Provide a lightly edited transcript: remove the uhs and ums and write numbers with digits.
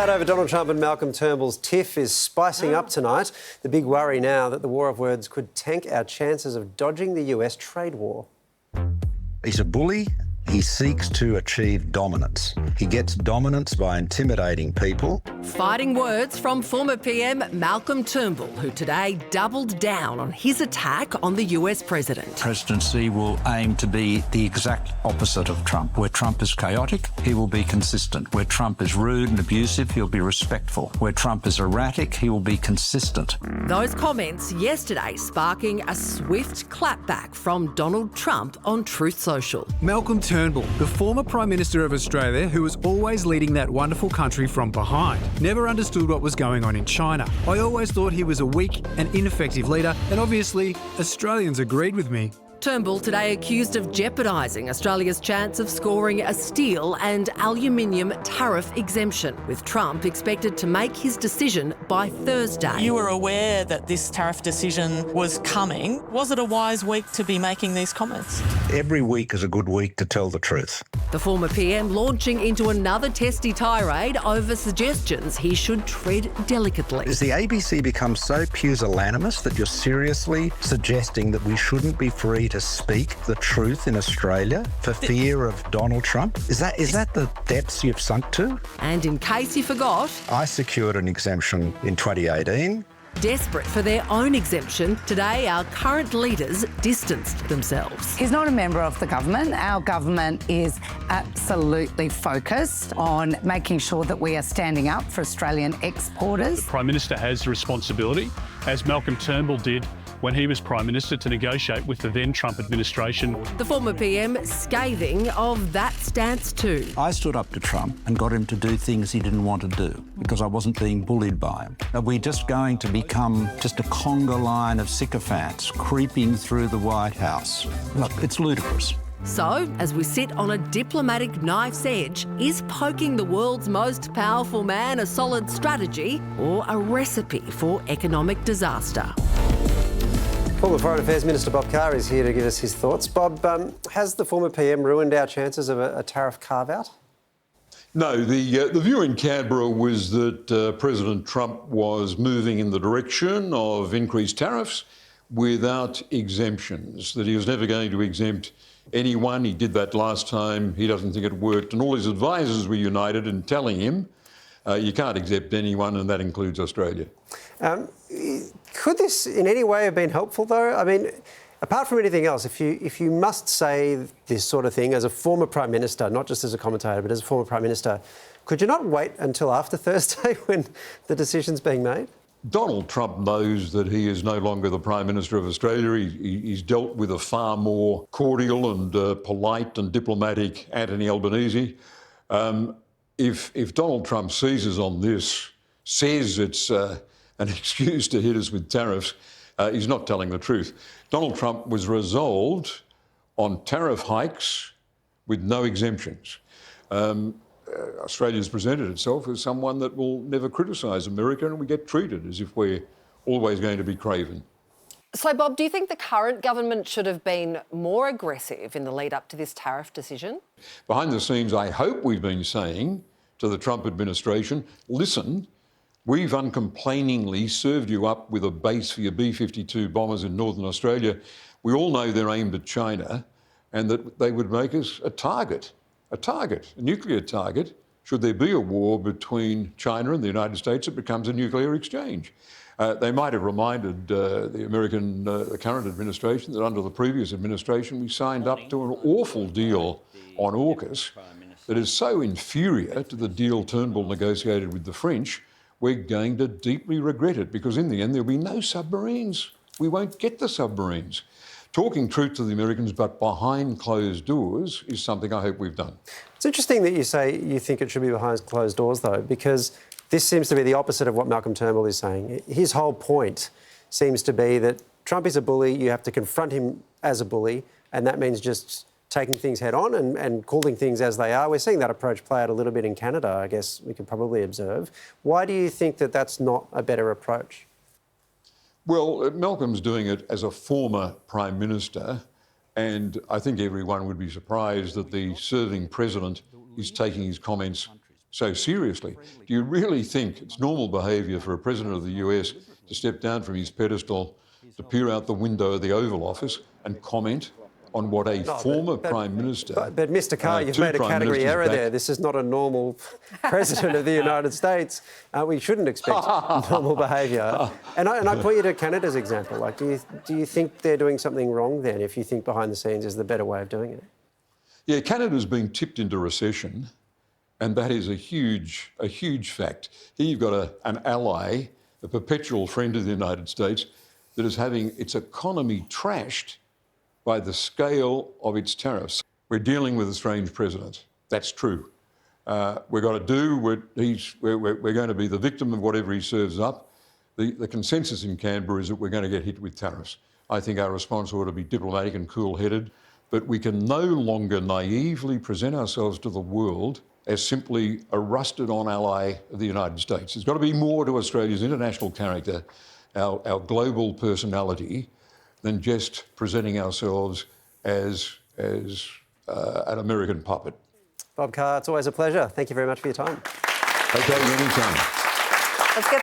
out over Donald Trump and Malcolm Turnbull's tiff is spicing up tonight. The big worry now that the war of words could tank our chances of dodging the US trade war. He's a bully. He seeks to achieve dominance. He gets dominance by intimidating people. Fighting words from former PM Malcolm Turnbull, who today doubled down on his attack on the US president. Presidency will aim to be the exact opposite of Trump. Where Trump is chaotic, he will be consistent. Where Trump is rude and abusive, he'll be respectful. Where Trump is erratic, he will be consistent. Those comments yesterday sparking a swift clapback from Donald Trump on Truth Social. Malcolm Turnbull, the former Prime Minister of Australia, who was always leading that wonderful country from behind, never understood what was going on in China. I always thought he was a weak and ineffective leader, and obviously Australians agreed with me. Turnbull today accused of jeopardising Australia's chance of scoring a steel and aluminium tariff exemption, with Trump expected to make his decision by Thursday. You were aware that this tariff decision was coming. Was it a wise week to be making these comments? Every week is a good week to tell the truth. The former PM launching into another testy tirade over suggestions he should tread delicately. Has the ABC become so pusillanimous that you're seriously suggesting that we shouldn't be free to speak the truth in Australia for fear of Donald Trump? Is that the depths you've sunk to? And in case you forgot, I secured an exemption in 2018. desperate for their own exemption, today our current leaders distanced themselves. He's not a member of the government. Our government is absolutely focused on making sure that we are standing up for Australian exporters. The Prime Minister has responsibility, as Malcolm Turnbull did when he was Prime Minister, to negotiate with the then Trump administration. The former PM scathing of that stance too. I stood up to Trump and got him to do things he didn't want to do because I wasn't being bullied by him. Are we just going to become just a conga line of sycophants creeping through the White House? Look, it's ludicrous. So, as we sit on a diplomatic knife's edge, is poking the world's most powerful man a solid strategy or a recipe for economic disaster? Former Foreign Affairs Minister Bob Carr is here to give us his thoughts. Bob, has the former PM ruined our chances of a tariff carve-out? No, the view in Canberra was that President Trump was moving in the direction of increased tariffs without exemptions, that he was never going to exempt anyone. He did that last time. He doesn't think it worked. And all his advisors were united in telling him you can't exempt anyone, and that includes Australia. Could this in any way have been helpful, though? I mean, apart from anything else, if you must say this sort of thing as a former Prime Minister, not just as a commentator, but as a former Prime Minister, could you not wait until after Thursday when the decision's being made? Donald Trump knows that he is no longer the Prime Minister of Australia. He's dealt with a far more cordial and polite and diplomatic Anthony Albanese. If Donald Trump seizes on this, says it's an excuse to hit us with tariffs, he's not telling the truth. Donald Trump was resolved on tariff hikes with no exemptions. Australia's presented itself as someone that will never criticise America, and we get treated as if we're always going to be craven. So, Bob, do you think the current government should have been more aggressive in the lead up to this tariff decision? Behind the scenes, I hope we've been saying to the Trump administration, listen, we've uncomplainingly served you up with a base for your B-52 bombers in Northern Australia. We all know they're aimed at China and that they would make us a nuclear target. Should there be a war between China and the United States, it becomes a nuclear exchange. They might have reminded the current administration that under the previous administration we signed up to an awful deal on AUKUS that is so inferior to the deal Turnbull negotiated with the French. We're going to deeply regret it because in the end there'll be no submarines. We won't get the submarines. Talking truth to the Americans but behind closed doors is something I hope we've done. It's interesting that you say you think it should be behind closed doors, though, because this seems to be the opposite of what Malcolm Turnbull is saying. His whole point seems to be that Trump is a bully, you have to confront him as a bully, and that means just taking things head on and calling things as they are. We're seeing that approach play out a little bit in Canada, I guess we could probably observe. Why do you think that that's not a better approach? Well, Malcolm's doing it as a former Prime Minister, and I think everyone would be surprised that the serving president is taking his comments so seriously? Do you really think it's normal behaviour for a president of the US to step down from his pedestal, to peer out the window of the Oval Office and comment on what a former Prime Minister... But Mr Carr, you've made a category error there. This is not a normal president of the United States. We shouldn't expect normal behaviour. And I point you to Canada's example. Like, do you think they're doing something wrong then, if you think behind the scenes is the better way of doing it? Yeah, Canada's been tipped into recession, and that is a huge fact. Here you've got an ally, a perpetual friend of the United States, that is having its economy trashed by the scale of its tariffs. We're dealing with a strange president. That's true. We're going to be the victim of whatever he serves up. The consensus in Canberra is that we're going to get hit with tariffs. I think our response ought to be diplomatic and cool-headed, but we can no longer naively present ourselves to the world as simply a rusted-on ally of the United States. There's got to be more to Australia's international character, our global personality, than just presenting ourselves as an American puppet. Bob Carr, it's always a pleasure. Thank you very much for your time. Okay, anytime. Let's get